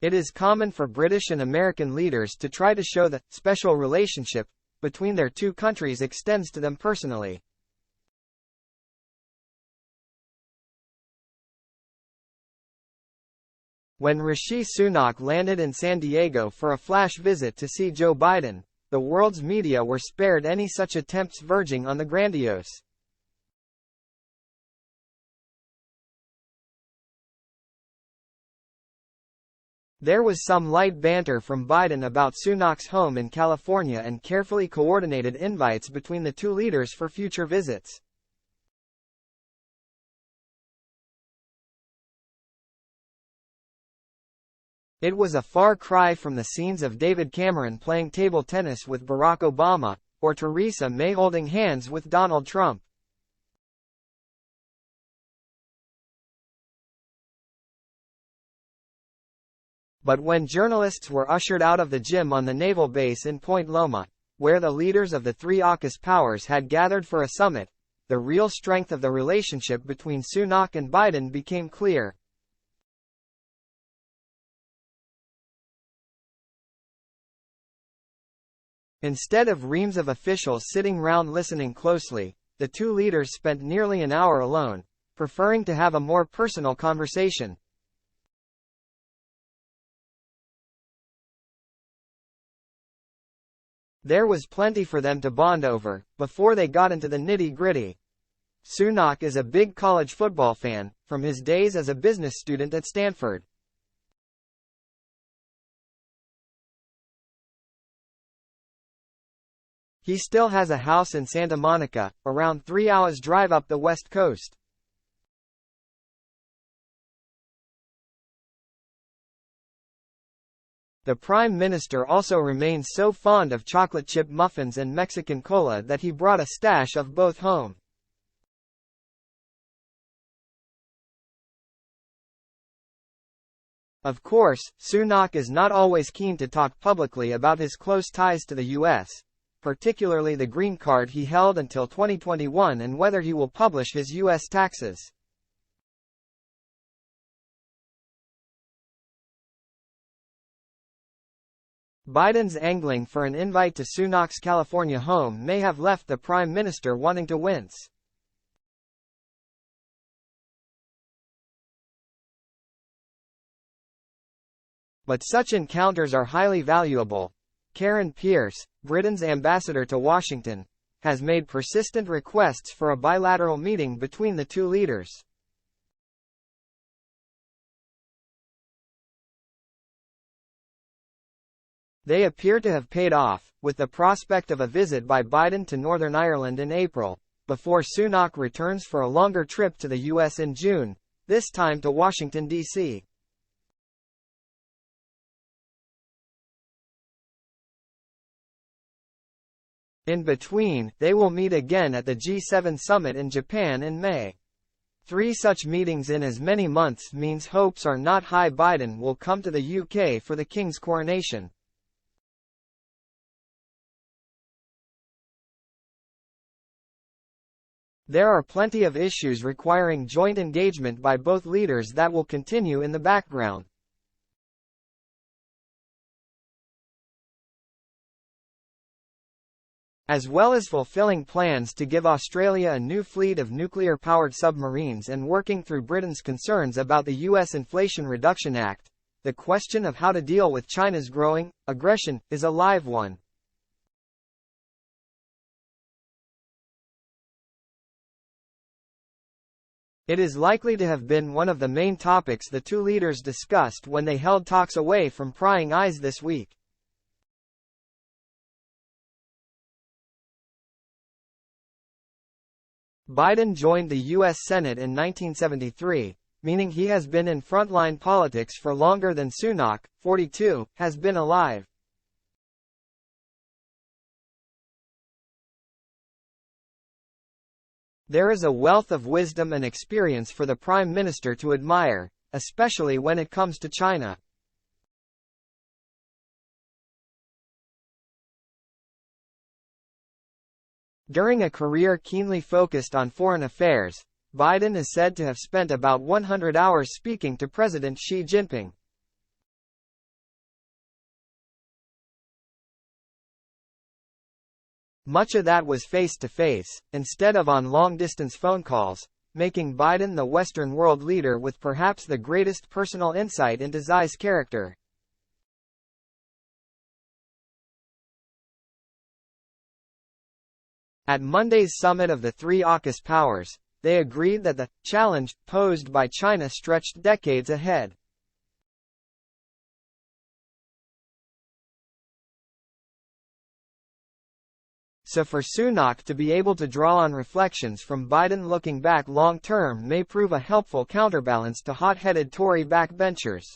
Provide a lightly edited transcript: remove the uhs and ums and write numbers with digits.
It is common for British and American leaders to try to show the special relationship between their two countries extends to them personally. When Rishi Sunak landed in San Diego for a flash visit to see Joe Biden, the world's media were spared any such attempts verging on the grandiose. There was some light banter from Biden about Sunak's home in California and carefully coordinated invites between the two leaders for future visits. It was a far cry from the scenes of David Cameron playing table tennis with Barack Obama, or Theresa May holding hands with Donald Trump. But when journalists were ushered out of the gym on the naval base in Point Loma, where the leaders of the three AUKUS powers had gathered for a summit, the real strength of the relationship between Sunak and Biden became clear. Instead of reams of officials sitting round listening closely, the two leaders spent nearly an hour alone, preferring to have a more personal conversation. There was plenty for them to bond over, before they got into the nitty-gritty. Sunak is a big college football fan, from his days as a business student at Stanford. He still has a house in Santa Monica, around 3 hours drive up the West Coast. The Prime Minister also remains so fond of chocolate chip muffins and Mexican cola that he brought a stash of both home. Of course, Sunak is not always keen to talk publicly about his close ties to the U.S., particularly the green card he held until 2021 and whether he will publish his U.S. taxes. Biden's angling for an invite to Sunak's California home may have left the Prime Minister wanting to wince. But such encounters are highly valuable. Karen Pierce, Britain's ambassador to Washington, has made persistent requests for a bilateral meeting between the two leaders. They appear to have paid off, with the prospect of a visit by Biden to Northern Ireland in April, before Sunak returns for a longer trip to the U.S. in June, this time to Washington, D.C. In between, they will meet again at the G7 summit in Japan in May. 3 such meetings in as many months means hopes are not high Biden will come to the UK for the King's coronation. There are plenty of issues requiring joint engagement by both leaders that will continue in the background. As well as fulfilling plans to give Australia a new fleet of nuclear-powered submarines and working through Britain's concerns about the U.S. Inflation Reduction Act, the question of how to deal with China's growing aggression is a live one. It is likely to have been one of the main topics the two leaders discussed when they held talks away from prying eyes this week. Biden joined the U.S. Senate in 1973, meaning he has been in frontline politics for longer than Sunak, 42, has been alive. There is a wealth of wisdom and experience for the Prime Minister to admire, especially when it comes to China. During a career keenly focused on foreign affairs, Biden is said to have spent about 100 hours speaking to President Xi Jinping. Much of that was face-to-face, instead of on long-distance phone calls, making Biden the Western world leader with perhaps the greatest personal insight into Xi's character. At Monday's summit of the three AUKUS powers, they agreed that the challenge posed by China stretched decades ahead. So for Sunak to be able to draw on reflections from Biden looking back long-term may prove a helpful counterbalance to hot-headed Tory backbenchers.